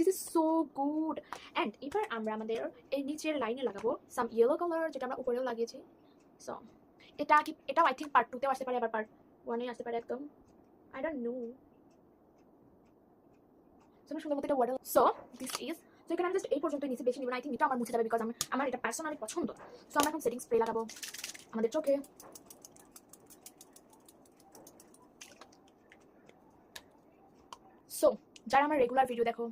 This is so good. And এবার আমরা আমাদের এই নিচের লাইনে লাগাবো সাম ইয়েলো কালার, যেটা আমরা উপরেও লাগিয়েছি। সো এটাও আই থিঙ্ক পার্ট 2তেও আসতে পারে, আবার পার্ট 1-এ আসতে পারে, একদম আই ডোন্ট নো। সুন্দর মতো এটা ওয়াটার। সো দিস ইজ, তো এখানে আমি জাস্ট এই পর্যন্ত নিচে, বেশি নিব না। আই থিঙ্ক এটা আমার মুছে যাবে, বিকজ আমার এটা পার্সোনালি পছন্দ। সো আমরা এখন সেটিং স্প্রে লাগাবো আমাদের চোখে। সো যারা আমার রেগুলার ভিডিও দেখো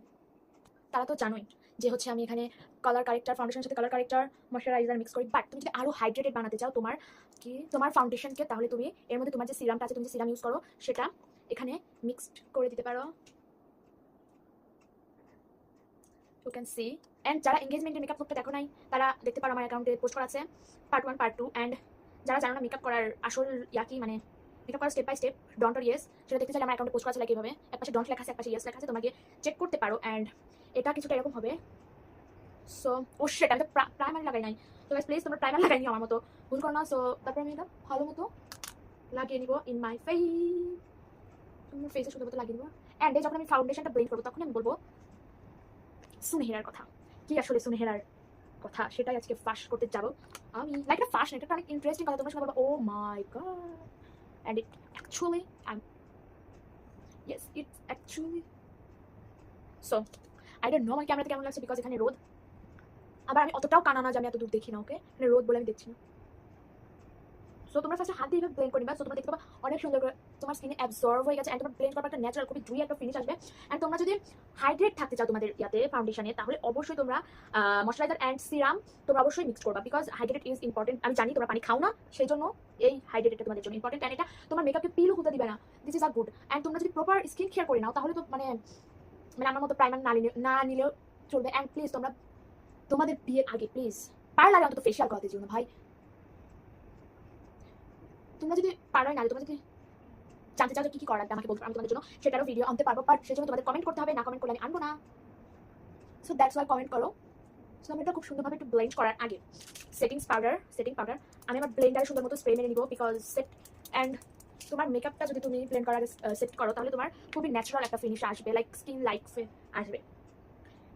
তারা তো জানোই যে হচ্ছে আমি এখানে কালার কারেক্টার, ফাউন্ডেশনের সাথে কালার কারেক্টার, ময়শ্চারাইজার মিক্স করি। বাট তুমি যদি আরও হাইড্রেটেড বানাতে চাও তোমার ফাউন্ডেশনকে, তাহলে তুমি এর মধ্যে তোমার যে সিরামটা আছে, তুমি যে সিরাম ইউজ করো সেটা এখানে মিক্সড করে দিতে পারো। You can C. অ্যান্ড যারা এঙ্গেজমেন্টের মেকআপ করতে দেখো নাই তারা দেখতে পারো, আমার অ্যাকাউন্টে পোস্ট করা আছে পার্ট 1 পার্ট 2। অ্যান্ড যারা জানো না মেকআপ করার আসল কি, মানে মেকআপ করার step by step don't or yes, সেটা দেখতে চাইলে আমার অ্যাকাউন্টে পোস্ট করা আছে, লাইক এইভাবে একপাশে ডন্ট লেখা আছে, একপাশে ইয়েস লেখা আছে, তোমাকে চেক করতে পারো। অ্যান্ড এটা কিছুটা এরকম হবে। সো ও শিট, আমি তো প্রাইমার লাগাই নাই। তো গাইস প্লিজ তোমরা প্রাইমার লাগাই নিও, আমার মতো ভুল করো না। সো তারপর আমি এটা ভালো মতো লাগিয়ে নিব ইন মাই ফেস, তোমার ফেসে সুন্দর মতো লাগিয়ে নিব। অ্যান্ড যখন আমি ফাউন্ডেশনটা ব্লেন্ড করবো তখন আমি বলবো সুনেহেরার কথা। কি আসলে সুনেহেরার কথা সেটাই আজকে ফাঁস করতে যাবো আমি। লাইক এটা ফাঁস না, এটা অনেক ইন্টারেস্টিং কথা। তোমরা শুনে বলবো oh my god, and it actually it's actually so I don't know আমার ক্যামেরাতে কেমন লাগছে, বিকজ এখানে রোদ। আবার আমি অতটাও কানা না যে আমি এত দূর দেখি না, ওকে, মানে রোদ বলে আমি দেখছি না। সো তোমরা ফার্স্টে হাত দিয়ে ব্লেন্ড করে নিবা। সো তোমরা দেখতে পাবা অনেক সুন্দর করে তোমার স্কিনে অ্যাবজর্ব হয়ে গেছে। অ্যান্ড তোমার ব্লেন্ড করার একটা ন্যাচারাল খুবই ড্রাই একটা ফিনিশ আসবে। অ্যান্ড তোমরা যদি হাইড্রেট থাকতে চাও তোমাদের ইয়াতে ফাউন্ডেশনে, তাহলে অবশ্যই তোমরা ময়শ্চারাইজার অ্যান্ড সিরাম তোমরা অবশ্যই মিক্স করবা, বিকজ হাইড্রেট ইজ ইম্পর্টেন্ট। আমি জানি তোমরা পানি খাও না, সেই জন্য এই হাইড্রেটটা তোমাদের জন্য ইম্পর্টেন্ট। অ্যান্ড এটা তোমার মেকআপকে পিলও হতে দিবে না। This is a good. And তোমরা যদি প্রপার স্কিন কেয়ার করে নাও তাহলে তো মানে আমার মতো প্রাইমার না নিলেও চলবে। অ্যান্ড প্লিজ তোমরা তোমাদের বিয়ের আগে প্লিজ পার্লারে অন্তত ফেশিয়াল করাতে যেও না ভাই। তোমরা যদি পারো না, তোমরা যদি জানতে চাও যে কি করা লাগবে আমাকে বলতে, আমি তোমাদের জন্য সেটারও ভিডিও আনতে পারবো, বাট সেজন্য তোমাদের কমেন্ট করতে হবে। না কমেন্ট করলে আমি আনবো না। সো দ্যাটস ওয়াই কমেন্ট করো। সো আমি এটা খুব সুন্দরভাবে একটু ব্লেন্ড করার আগে সেটিং পাউডার আমি আমার ব্লেন্ডারে সুন্দর মতো স্প্রে মেরে নিব, বিকজ সেট। অ্যান্ড তোমার মেকআপটা যদি তুমি ব্লেন্ড করার সেট করো তাহলে তোমার খুবই ন্যাচারাল একটা ফিনিশ আসবে, লাইক স্কিন লাইক আসবে।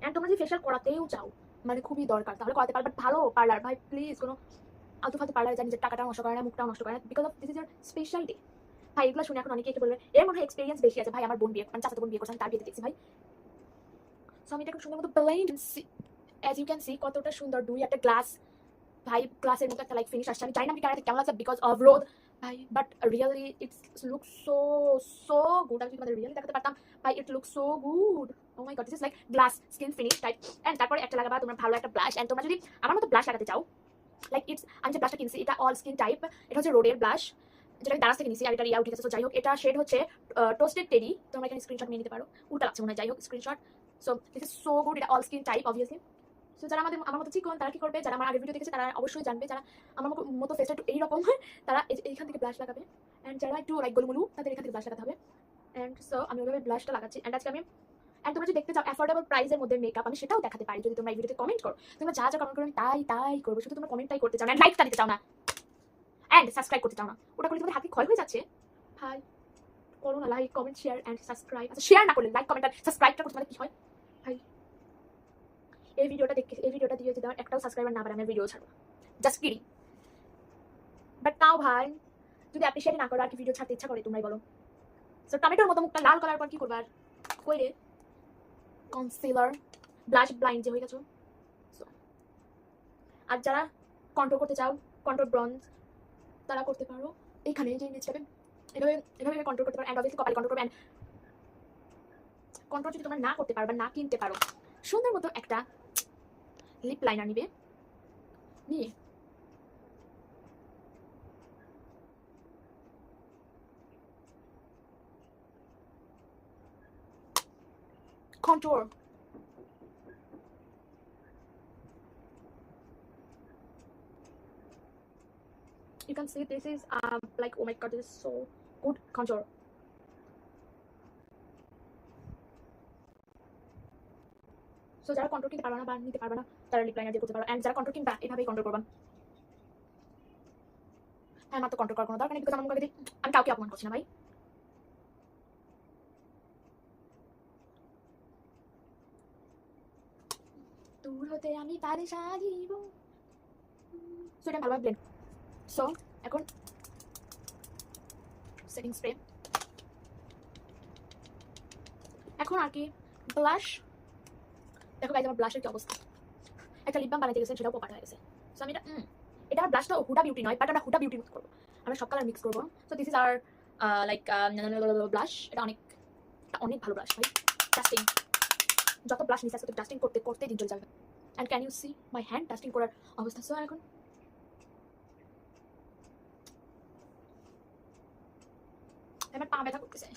অ্যান্ড তোমরা যদি ফেশিয়াল করাতেও চাও, মানে খুবই দরকার, তাহলে করাতে পারো, বাট ভালো পার্লার ভাই প্লিজ। কোনো আলতু ফালতু পার্লারে যা নিজের টাকাটা নষ্ট করে না, মুখটাও নষ্ট করে না, because of this is year speciality. ভাই এগুলো শুনে এখন অনেকে বলবে এর মনে হয় এক্সপিরিয়েন্স বেশি আছে। ভাই আমার বোন বিয়ে, মানে চাচাতো বোন বিয়ে করছে, আমি তার বিয়েতে দেখছি ভাই। সো আমি এটা খুব সুন্দর মতো blend, as you can see কতটা সুন্দর দুই একটা গ্লাস, ভাই গ্লাসের মতো একটা লাইক ফিনিশ আসছে। আমি জানি না ক্যামেরাতে কেমন লাগছে বিকজ অফ রোদ ভাই, but really it's look so so good. আমি যদি তোমাদের রিয়েলি দেখাতে পারতাম ভাই, it look so good. Oh my god, this is like glass skin finish type. And তারপরে একটা লাগাবা তোমার ভালো একটা ব্লাশ। অ্যান্ড তোমরা যদি আমার মতো ব্লাশ লাগাতে চাও, লাইক আমি যে ব্লাশটা কিনছি এটা অল স্কিন টাইপ, এটা হচ্ছে রোডের ব্লাশ, যেটা আমি দারাজ থেকে নিছি। আর এটা রিয়া উঠে গেছে। সো যাই হোক, এটা শেড হচ্ছে টোস্টেড টেরি। তোমরা এখানে স্ক্রিনশট নিয়ে নিতে পারো, উল্টা লাগছে মনে হয়, যাই হোক screenshot. So this is so good. এটা all skin type obviously. So যারা আমার মতো চিকন তারা কি করবে, যারা আমার আগের ভিডিও দেখেছে তারা অবশ্যই জানবে, যারা আমার মতো ফেসটা একটু এইরকম তারা এইখান থেকে ব্লাশ লাগাবে। অ্যান্ড যারা একটু লাইক গোলুমুলু তাদের এখান থেকে ব্লাশ লাগাতে হবে। অ্যান্ড সো আমি ওইভাবে ব্লাশটা লাগাচ্ছি। অ্যান্ড আজকে আমি তোমরা যদি দেখতে চাও অ্যাফোর্ডেবল প্রাইসের মধ্যে মেকআপ, আমি সেটাও দেখাতে পারি যদি তোমরা এই ভিডিওতে কমেন্ট করো। তোমরা যা কমেন্ট করো আমি তাই করবো, শুধু তোমরা কমেন্টটাই করতে চাও না, লাইকটা দিতে চাও না, অ্যান্ড সাবস্ক্রাইব করতে চাও না। ওটা করলে তোমাদের হাতে ক্ষয় হয়ে যাচ্ছে ভাই। করো না like comment share and subscribe. আচ্ছা শেয়ার না করলে লাইক কমেন্ট আর সাবস্ক্রাইবটা করতে পারলে কি হয় ভাই। এই ভিডিওটা দিয়ে যদি একটাও সাবস্ক্রাইবার না পারে আমি ভিডিও ছাড়বো, জাস্ট কিডিং। বাট তাও ভাই যদি অ্যাপ্রিশিয়েট না করো আর কি ভিডিও ছাড়তে ইচ্ছা করে তোমরাই বলো। সো টমেটোর মতো মুখটা লাল করার পর কি করবার, কই রে কনসিলার ব্লাশ ব্লাইন্ড যে হয়ে গেছো। সো আর যারা কন্ট্রোল করতে চাও, কন্ট্রোল ব্রঞ্জ, তারা করতে পারো এইখানে যে নিচটাকে এভাবে কন্ট্রোল করতে পারো। অ্যান্ড অবভিয়াসলি কপালে কন্ট্রোল করবে। অ্যান্ড কন্ট্রোল যদি তোমরা না করতে পারো বা না কিনতে পারো, সুন্দর মতো একটা লিপ লাইনার নিবে, নিয়ে contour. You can see this is like oh my god, this is so good contour. So যারা কন্ট্রোল কিনতে পারবে না বা নিতে পারবে না তারা লিপ লাইনার দিয়ে করতে পারো। এন্ড যারা কন্ট্রোল কিনবা এভাবেই কন্ট্রোল করবা। হ্যাঁ, আমার তো কন্ট্রোল করার কোনো দরকার নেই, বিকজ আমার মুখে আমি কাউকে অপমান করছি না ভাই। দূর হতে আমি তারে সাজিব। সো এটা ভালোভাবে ব্লেন্ড। সো এখন সেটিং স্প্রে, এখন আর কি ব্লাশ। দেখো গাইজ আমার ব্লাশের কি অবস্থা, একটা লিপ বাম বানাইতে গেছেন সেটাও পোকাট হয়ে গেছে। সো আমি এটা আমার ব্লাশটা হুডা বিউটি নয়, বাট আমরা হুডা বিউটি মিক্স করবো, আমরা সব কালার মিক্স করবো। So this is our like blush. এটা অনেক অনেক ভালো ব্লাশ ভাই, ডাস্টিং যত ব্লাশ মিক্স আছে তত ডাস্টিং করতে করতে দিন চলে যাবে। And can you see my hand dusting করার অবস্থা। সো এখন আমার পা ব্যথা করতেছে,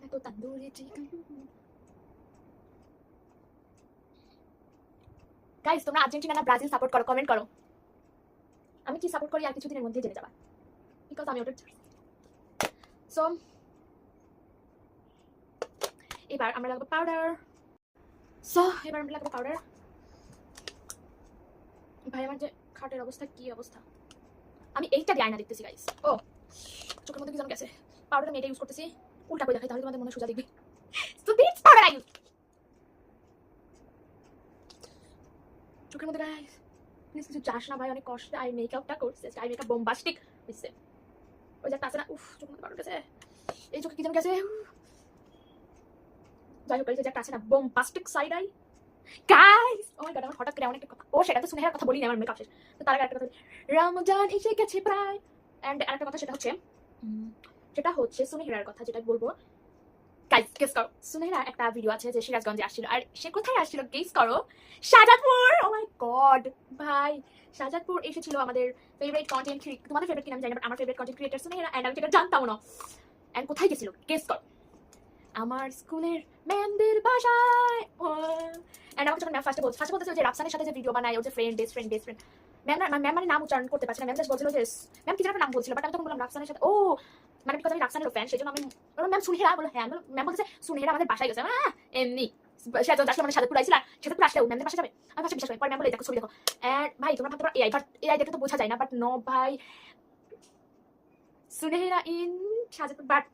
এত তান্দুরি চিকেন। গাইস তোমরা আর্জেন্টিনা না ব্রাজিল সাপোর্ট করো, কমেন্ট করো। আমি কি সাপোর্ট করি আর কিছুদিনের মধ্যে জেনে যাবা, বিকজ আমি ওটা। সো এবার আমরা লাগাবো পাউডার। সো এবার আমরা লাগাবো পাউডার। ভাই আমার যে খাটের অবস্থা, কি অবস্থা। আমি এইটা দিয়ে আয়না দেখতেছি গাইস। ও চোখের মধ্যে কি যেন গেছে। পাউডার আমি এটা ইউজ করতেছি, উল্টা করে দেখাই তাহলে তোমাদের মনে সোজা দেখবে। So this powder I use চোখের মধ্যে গাইস। প্লিজ কিছু চাস না ভাই, অনেক কষ্টে আই মেকআপটা করছে, আই মেকআপ বোম্বাস্টিক হইছে। ওই যে একটা আছে না, উফ চোখের মধ্যে পাউডার গেছে, এই চোখে কি যেন গেছে। যাই হোক যে একটা আছে না bombastic side eye guys. Oh my god আমার হঠাৎ করে এমন একটা কথা, ও সেটা তো সুনেহার কথা বলি না, আমার মেকআপ শেষ। তো তার আগে একটা কথা বলি, রমজান এসে গেছে প্রায়। এন্ড আরেকটা কথা সেটা হচ্ছে সুনেহার কথা যেটা বলবো। গাইস গেস করো, সুনেহরা একটা ভিডিও আছে যে সিরাজগঞ্জে আসছিল, আর সে কোথায় আসছিল গেস করো? শাহজাদপুর। ও মাই গড ভাই, শাহজাদপুর এসেছিল আমাদের ফেভারিট কন্টেন্ট ক্রিয়েটর। তোমাদের ফেভারিট কিনা আমি জানি না, আমার favourite content creator Sunehra, and আমি সেটা জানতাম না। এন্ড কোথায় গেছিল গেস করো? আমার স্কুলের ম্যামদের বাসায়। এন্ড আমাকে যখন ম্যাম ফার্স্টে বলতেছিল যে রাফসানের সাথে যে ভিডিও বানায়, ওর যে বেস্ট ফ্রেন্ড ম্যাম মানে নাম উচ্চারণ করতে পারছে না, ম্যাম জাস্ট বলছিল যে ম্যাম কি যেন একটা নাম বলছিল, বাট আমি তখন বললাম রাফসানের সাথে। ও মানে বিকজ আমি রাফসানের ফ্যান, সেই জন্য আমি ম্যাম সুনেহরা বলো। হ্যাঁ ম্যাম বলতেছে সুনেহরা আমাদের বাসায় গেছে। এমনি সেজন আসলে মানে সাজাদপুর আইছিল, সাজাদপুর আসলে ম্যামদের বাসায় যাবে। আমি ফার্স্টে বিশ্বাস করি, পরে ম্যাম বলে দেখো ছবি দেখো। এন্ড ভাই তোমরা ভাবতে পারো এআই দেখে তো বোঝা যায় না, বাট নো ভাই, সুনেহরা ইন সাজাদপুর। বাট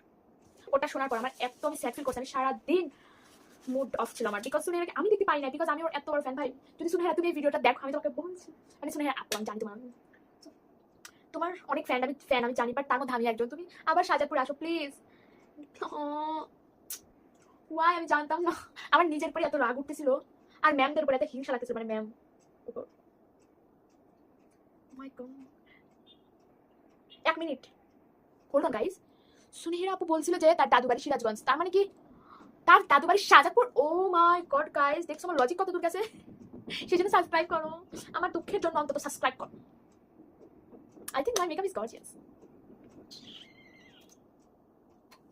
ওটা শোনার পর আমার এত আমি স্যাড ফিল করছি, আমি সারাদিন মুড অফ ছিল আমার, বিকজ সুনেহরাকে আমি দেখতে পাই না, বিকজ আমি ওর এত বড় ফ্যান। ভাই যদি সুনেহরা তুমি এই ভিডিওটা দেখো, আমি তোমাকে বলছি, মানে সুনেহরা আপু আমি জানি তোমার অনেক ফ্যান আমি জানি, বাট তার মধ্যে আমি একজন। তুমি আবার শাহজাদপুর আসো প্লিজ। ওয়াই আমি জানতাম না, আমার নিজের পরে এত রাগ উঠতেছিল, আর ম্যামদের উপরে এত হিংসা লাগতেছিল, মানে ম্যাম উপর। মাই গড, এক minute hold on guys. Sunehra আপু বলছিল যে তার দাদু বাড়ি সিরাজগঞ্জ, তার মানে কি তার দাদু বাড়ি শাহজাদপুর? ও মাই গড গাইস, দেখছো আমার লজিক কত দূর গেছে। সেই জন্য সাবস্ক্রাইব করো, আমার দুঃখের জন্য অন্তত সাবস্ক্রাইব করো। I think my makeup is gorgeous.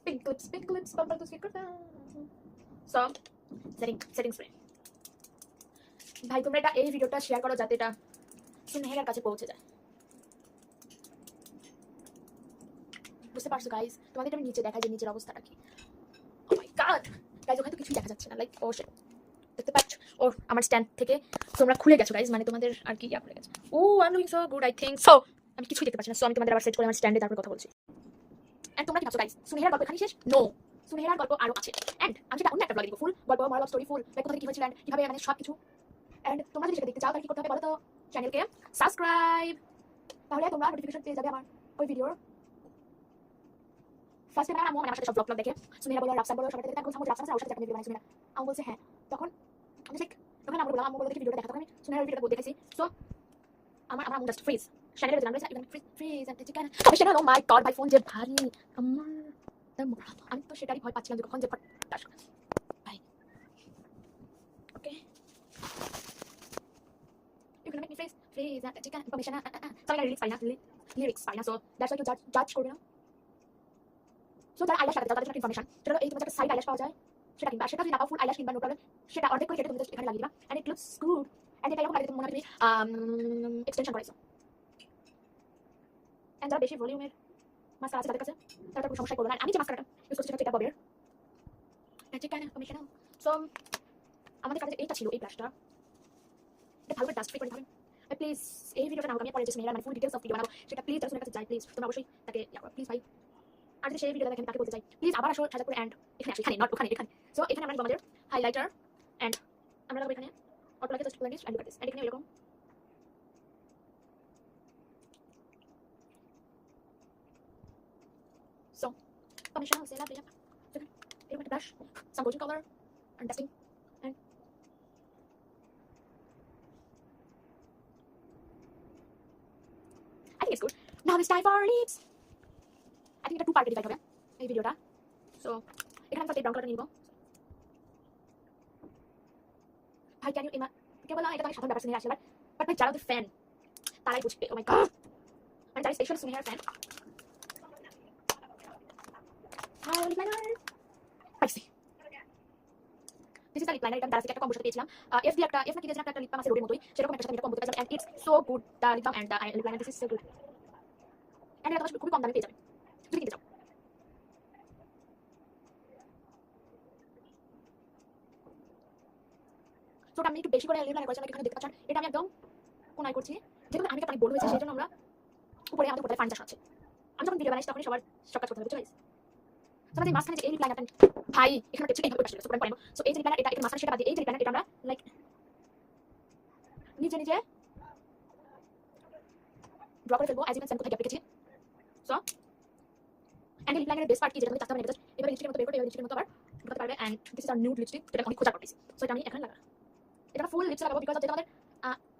Pink lips, purple to speaker. So, setting spray. ভাই তোমরা এটা এই ভিডিওটা শেয়ার করো যাতে এটা সুনেহরার কাছে পৌঁছে যায়। বুঝতে পারছো গাইস? তোমাদের আমি নিচে দেখাই যে নিচের অবস্থাটা কি। ও মাই গড গাইস, ওখানে তো কিছুই দেখা যাচ্ছে না, লাইক ও শিট। দেখতে পাচ্ছ ও আমার স্ট্যান্ড থেকে তোমরা খুলে গেছো গাইস, মানে তোমাদের আর কি ইয়া খুলে গেছে। Oh I am looking so good I think so. আমি কিছুই দেখতে পাচ্ছি না, সো আমি তোমাদের আবার সেট করে আমার স্ট্যান্ডে তারপর কথা বলছি। এন্ড তোমরা কি ভাবছো গাইস সুনেহরার গল্প এখানেই শেষ? নো, সুনেহরার গল্প আরো আছে। এন্ড আমি সেটা অন্য একটা ব্লগে দিব, ফুল গল্প, মরাল স্টোরি, ফুল লাইক কোথায় কি হয়েছিল এন্ড কিভাবে, মানে সব কিছু। এন্ড তোমরা যদি সেটা দেখতে চাও তাহলে কি করতে হবে বলো তো? চ্যানেলকে সাবস্ক্রাইব, তাহলে তোমরা নোটিফিকেশন পেয়ে যাবে আমার ওই ভিডিওর। ফার্স্ট টাইম আমার সাথে সব ব্লগ দেখে সুনেহরা বলো, রাফসান বলো, সবাই দেখে তখন রাফসান আছে, ওর সাথে ভিডিও বানাই সুনেহরা। আমি বলছে হ্যাঁ, তখন আমি ঠিক তখন আমরা বললাম, আমি বলে দেখি ভিডিওটা দেখা, তখন আমি সুনেহরার ভিডিওটা দেখাইছি। সো আমার জাস্ট ফ্রিজ চ্যানেলের ভিতরে আমরা ইভেন ফ্রিজ এন্ড চিকেন আমি সেটা। ও মাই গড ভাই ফোন যে ভারী আমার, আমি তো সেটারই ভয় পাচ্ছিলাম যখন যে ফাটাস ভাই। ওকে you can make me freeze and chicken information sorry lyrics পাই না, so that's why you judge করবে না। সো যারা আইল্যাশ লাগাতে চাও তাদের জন্য ইনফরমেশন, সেটা এই তোমার একটা সাইড আইল্যাশ পাওয়া যায়, সেটা কিনবা। সেটা যদি না পাও ফুল আইল্যাশ কিনবা, নো প্রবলেম। সেটা অর্ধেক করে কেটে তুমি এখানে লাগিয়ে দিবা and it looks good. And এটা এরকম লাগে মনে হয় তুমি এক্সটেনশন করাইছো। এন্ড যারা বেশি ভলিউমের মাস্কারা আছে তাদের কাছে তারা কোনো সমস্যা করবে না। আমি যে মাস্কারাটা ইউজ করছি সেটা ববের চিকেন ইনফরমেশন। সো আমাদের কাছে এইটা ছিল, এই ব্রাশটা, এটা ভালো করে ডাস্ট ফ্রি করে দিতে হবে। প্লিজ এই ভিডিওটা নাও, আমি পরে যে সুনেহরা মানে ফুল ডিটেইলস অফ ভিডিও বানাবো, সেটা প্লিজ তার কাছে যাই প্লিজ, তোমরা অবশ্যই তাকে ইয়া করো প্লিজ ভাই। আর যদি সেই ভিডিওটা দেখেন তাকে বলতে চাই প্লিজ আবার আসো শাহজাদপুর এন্ড এখানে আসো, এখানে নট ওখানে, এখানে। সো এখানে আমরা আমাদের হাইলাইটার অ্যান্ড আমরা লাগাবো এখানে অটো লাগে just blend and look at this, and এখানে এরকম সো কম্বিনেশন হচ্ছে লাভ লাভ এরকম একটা brush, some golden colour and dusting and I think it's good. Now it's time for our lips. I think এটা 2 পার্টে ডিভাইড হবে এই ভিডিওটা। সো এখানে আমি ফার্স্ট ব্রাউন কালারটা নিব। ভাই ক্যান ইউ ইমা কে বলা এটা তো আমি সাধারণ ব্যাপার নিয়ে আসলে বাট ভাই যারা ওদের ফ্যান তারাই বুঝবে। ও মাই গড, মানে যারা স্পেশাল সুনিয়ার ফ্যান। হাই লিপ লাইনার পাইছি। This is the lip liner, এটা আমি তারা থেকে একটা কম্বোর সাথে পেয়েছিলাম। এফ দিয়ে একটা এফ না কি দিয়েছিলাম একটা লিপ বাম আছে রোডের মতোই, সেরকম একটা সাথে আমি এটা কম্বো পেয়েছিলাম, and it's so good. The lip balm and the lip liner, this is so good. And এটা তোমার খুবই কম দামে পেয়ে যাবেন যদি কিনতে চাও। সো আমি একটু বেশি করে লিপ লাইনার করেছি, এখানে দেখতে পাচ্ছেন এটা আমি একদম কোনায় করছি, যেহেতু আমি অনেক বোল্ড হয়েছে সেই জন্য আমরা উপরে আমাদের কোথায় ফার্নিচার আছে। আমি যখন ভিডিও বানাইছি তখনই সবার সব কাজ করতে হবে, বুঝছো গাইস? সো আমাদের মাঝখানে যে এই লিপ লাইনারটা ভাই এখানে টেপছে এইভাবে পাশে সুপার পয়েন্ট। সো এই যে লিপ লাইনার এটা মাঝখানে সেটা বাদ দিয়ে এই যে লিপ লাইনার এটা আমরা লাইক নিচে নিচে ড্র করে ফেলবো, অ্যাজ ইউ ক্যান সেন কোথায় গ্যাপ রেখেছি। সো অ্যান্ড লিপ লাইনারের বেস্ট পার্ট কি যেটা তুমি চাচ্তে হবে না, জাস্ট এভাবে লিপস্টিকের মতো বের করতে, এভাবে লিপস্টিকের মতো আবার ঢোকাতে পারবে। And this is our nude lipstick, যেটা অনেক খোঁজা করতেছি। সো এটা আমি এখানে লাগাবো, এটা ফুল লিপস লাগাবো বিকজ যেটা আমাদের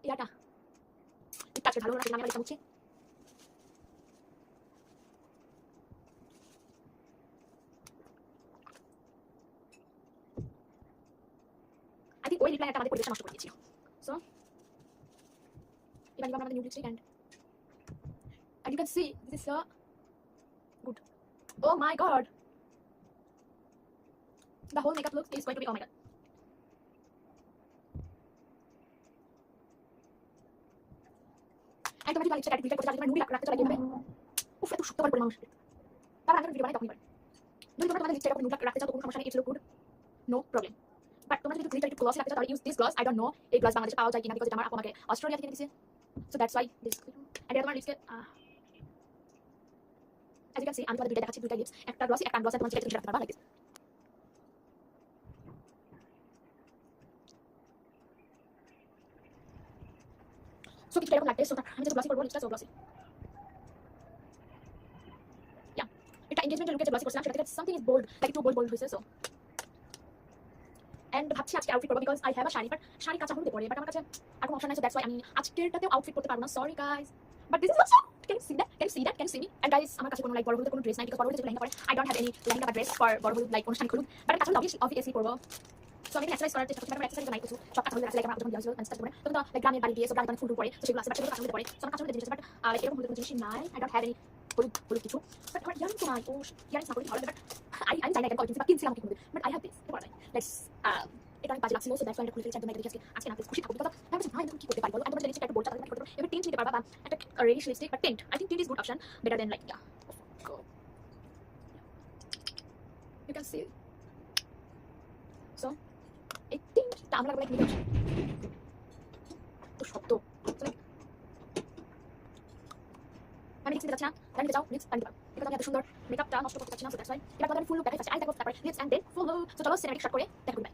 ইয়াটা কাছে ভালো না, সেটা আমি আবার চাচ্ছি। I think ওই লিপ লাইনারটা আমাদের পরিবেশটা নষ্ট করে দিয়েছিল। সো এবার নিব আমাদের nude lipstick and you can see this is so good. Oh my god, the whole makeup look is going to be oh my god. And তোমরা যদি লিপস্টিক অ্যাড করতে চাও, তোমরা নুডি রাখতে চাও এইভাবে, উফ এত শক্ত করে মানুষ তারা আমি ভিডিও বানাই তখনই পারে। যদি তোমরা তোমাদের লিপস্টিক নুডি রাখতে চাও তো কোনো সমস্যা নেই, it's look good, no problem. But তোমরা যদি গ্লিটার একটু গ্লসি রাখতে চাও তাহলে use this gloss. I don't know এই গ্লস বাংলাদেশে পাওয়া যায় কিনা, বিকজ এটা আমার আপু আমাকে অস্ট্রেলিয়া থেকে দিয়েছে। So that's why this. And এটা তোমার লিপসকে as you can see আমি তোমাদের দুইটা দেখাচ্ছি, দুইটা লিপস, একটা গ্লসি একটা আনগ্লসি, তোমার যেটা তুমি রাখতে পারবা লাইক দিস। সো কিছু এরকম লাগবে। সো আমি যেটা গ্লসি করবো লিপসটা, সো গ্লসি ইয়া এটা এনগেজমেন্টের লুকে যে গ্লসি করছিলাম সেটা থেকে সামথিং ইজ বোল্ড, লাইক একটু বোল্ড হয়েছে। সো এন্ড ভাবছি আজকে আউটফিট করবো because I have a sari, but sari কাঁচা হলুদে পরে, বাট আমার কাছে আর কোনো অপশন নাই। সো দ্যাটস ওয়াই আমি আজকেরটাতেও আউটফিট করতে পারবো না, sorry guys, but this is also can you see that, can you see that, can you see me? And guys আমার কাছে কোনো লাইক বড় হলুদের কোনো ড্রেস নাই, বিকজ বড় হলুদের যে লেহেঙ্গা পরে I don't have any lehenga বা ড্রেস ফর বড় হলুদ লাইক অনুষ্ঠান হলুদ, বাট কাঁচা হলুদ অবভিয়াসলি করবো। সো আমি এক্সারসাইজ করার চেষ্টা করছি, বাট অ্যাক্সেসরিজ নাই কিছু, সব কাঁচা হলুদ আছে। লাইক আমার যখন বিয়ে হয়েছিল স্টার্ট করে তখন তো লাইক গ্রামের বাড়ি দিয়ে, সো গ্রামে ফুল পরে, তো সেগুলো আছে, বাট সেগুলো কাঁচা হলুদে পরে। সো আমার কাঁচা হলুদের জিনিস আছে, বাট লাইক এরকম হলুদের কোনো জিনিসই নাই। আই ডোন্ট হ্যাভ এনি হলুদ হলুদ কিছু, বাট আমার ইয়ারিংস তো নাই। ও ইয়ারিংস না করলে ভালো লাগে, বাট আমি জানি না কেন কিনছি বা কিনছিলাম কি হলুদ, বাট আই হ্যাভ দিস পড়া যায়। লেটস এটা অনেক বাজে লাগছিল। সো দ্যাটস ওয়াই এটা খুলে ফেলেছি একদম। দেখি আজকে না খুশি থাকবো, বিকজ আমি ভাবছি ভাই আমি কি করতে পারি বলো। আমি তোমাদের লিপস্টিক একটু বোল্ড করতে পারবো, এবার টিন্ট নিতে পারবা, বা একটা reddish lipstick, but tint I think tint is good option, better than like yeah you can see. So I think টা আমরা লাগাবো লাইক মিডিয়াম তো শক্ত, আমি লিপস্টিক যাচ্ছে না, তাই নিতে চাও লিপস টানতে পারো, বিকজ আমি এত সুন্দর মেকআপটা নষ্ট করতে চাচ্ছি না। সো দ্যাটস ওয়াই এবার আমি ফুল লুক দেখাই ফার্স্ট, আই দেখো তারপরে lips and then full look. So চলো সিনেমেটিক শট করে দেখা করবে।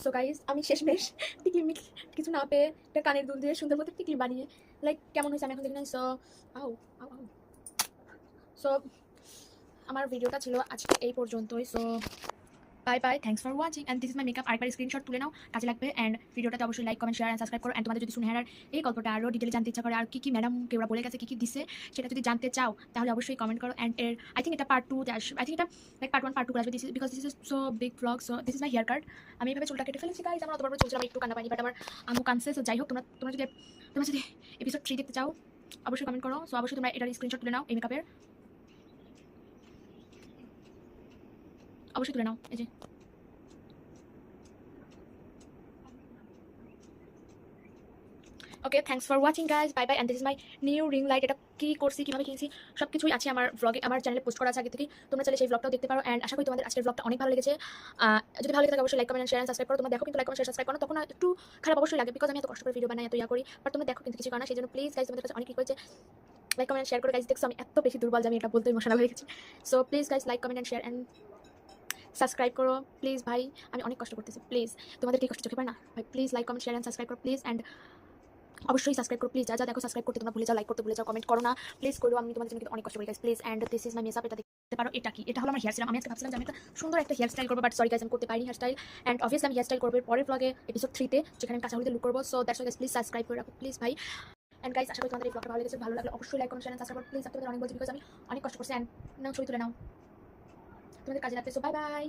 সো গাইস আমি শেষমেশ টিকলি মিক্স কিছু না পেয়ে একটা কানের দুল দিয়ে সুন্দর মতো টিকলি বানিয়ে লাইক কেমন হয়েছে আমি এখন দেখি না। সো আও আও আও সো আমার ভিডিওটা ছিল আজকে এই পর্যন্তই। So bye bye, thanks for watching and this is my makeup. আরেকবার স্ক্রিনশট তুলে নাও, কাজে লাগবে। অ্যান্ড ভিডিওটাতে অবশ্যই like comment share and subscribe করো। অ্যান্ড তোমাদের যদি সুনেহার এই গল্পটা আরও ডিটেলে জানতে ইচ্ছা করে, আর কি ম্যাডাম কেউরা বলে গেছে কী দিচ্ছে সেটা যদি জানতে চাও তাহলে অবশ্যই কমেন্ট করো। অ্যান্ড এর আই থিঙ্ক এটা পার্ট 2 আই থিঙ্ক এটা লাইক পার্ট 1 পার্ট 2 আসবে, this is because this is so big blog. So this is my haircut. আমি এইভাবে চুলটা কেটে ফেলেছি গাইজ, আমার অতবার চলছিলাম একটু কান্না পাইনি, বাট আমার আম্মু কানছে। সো যাই হোক তোমরা যদি এপিসোড 3 দেখতে চাও অবশ্যই কমেন্ট করো। সো অবশ্যই তোমরা এটার স্ক্রিনশট তুলে নাও এই মেকআপের, অবশ্যই তুলে নাও। এই যে okay, thanks for watching guys, bye bye. And this is my new ring light. এটা কি করছি, কীভাবে কিনছি, সব কিছুই আছে আমার ব্লগে, আমার চ্যানেলে পোস্ট করা আছে আগে থেকে। তোমরা চাইলে সেই ব্লগটাও দেখতে পারো। অ্যান্ড আশা করি তোমাদের আজকের ব্লগটা অনেক ভালো লেগেছে। যদি ভালো লেগে থাকে অবশ্যই লাইক কমেন্ট শেয়ার সাবস্ক্রাইব করো। তোমরা দেখো কিন্তু লাইক কমেন্ট শেয়ার সাবস্ক্রাইব করো তখন একটু খারাপ অবশ্যই লাগে, বিকজ আমি এত কষ্ট করে ভিডিও বানাই, এত ইয়া করি, বাট তোমরা দেখো কিন্তু কিছু করো না। সেই জন্য প্লিজ গাইজ তোমাদের কাছে অনেক রিকোয়েস্ট, লাইক কমেন্ট শেয়ার করে গাইজ। দেখছো আমি এত বেশি দুর্বল যে আমি এটা বলতে ইমোশনাল হয়ে গেছি। So please guys like comment and share and subscribe করো প্লিজ ভাই, আমি অনেক কষ্ট করতেছি, প্লিজ তোমাদের কি কষ্ট চোখে পায় না ভাই, please like comment share and subscribe করো প্লিজ। অ্যান্ড অবশ্যই সাবস্ক্রাইব করো প্লিজ, যা দেখো সাবস্ক্রাইব করতে তোমরা ভুলে যাও, লাইক করতে ভুলে যাও, কমেন্ট করো না প্লিজ, করো। আমি তোমাদের জন্য কিন্তু অনেক কষ্ট করি guys, please. And this is my makeup, এটা দেখতে পারো। এটা কি, এটা হলো আমার হেয়ার সিরাম। আমি আজকে ভাবছিলাম যে আমি একটা সুন্দর একটা হেয়ার স্টাইল করবো, বাট সরি গাইজ আমি করতে পারিনি হেয়ার স্টাইল। অ্যান্ড অবভিয়াসলি আমি হেয়ার স্টাইল করবো পরের ব্লগে এপিসোড 3-তে, যেখানে আমি কাঁচা হলুদে লুক করবো। So that's Y guys, please subscribe করে রাখো প্লিজ ভাই। অ্যান্ড গাইজ আশা করি তোমাদের এই ব্লগটা ভালো লেগেছে, ভালো লাগলে অবশ্যই লাইক কমেন্ট শেয়ার সাবস্ক্রাইব করো প্লিজ। তোমাদের অনেক বলছি, বিকজ আমি অনেক কষ্ট করছি। অ্যান্ড নাও ছবি তুলে নাও, তোমাদের কাজে লাগবে। So by bye.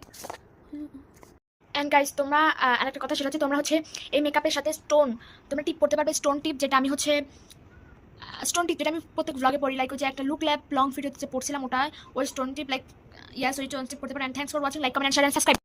And guys তোমরা আরেকটা কথা, সেটা হচ্ছে তোমরা হচ্ছে এই মেকআপের সাথে তোমরা টিপ পড়তে পারবে, স্টোন টিপ, যেটা আমি হচ্ছে স্টোন টিপ যেটা আমি প্রত্যেক ব্লগে পড়ি, লাইক ওই যে একটা লুক ল্যাব লং ভিডিওতে যে পড়ছিলাম ওটা, ওই স্টোন টিপ, লাইক ইয়াস ওই স্টোন টিপ পড়তে পারেন। Thanks for watching, like comment share subscribe.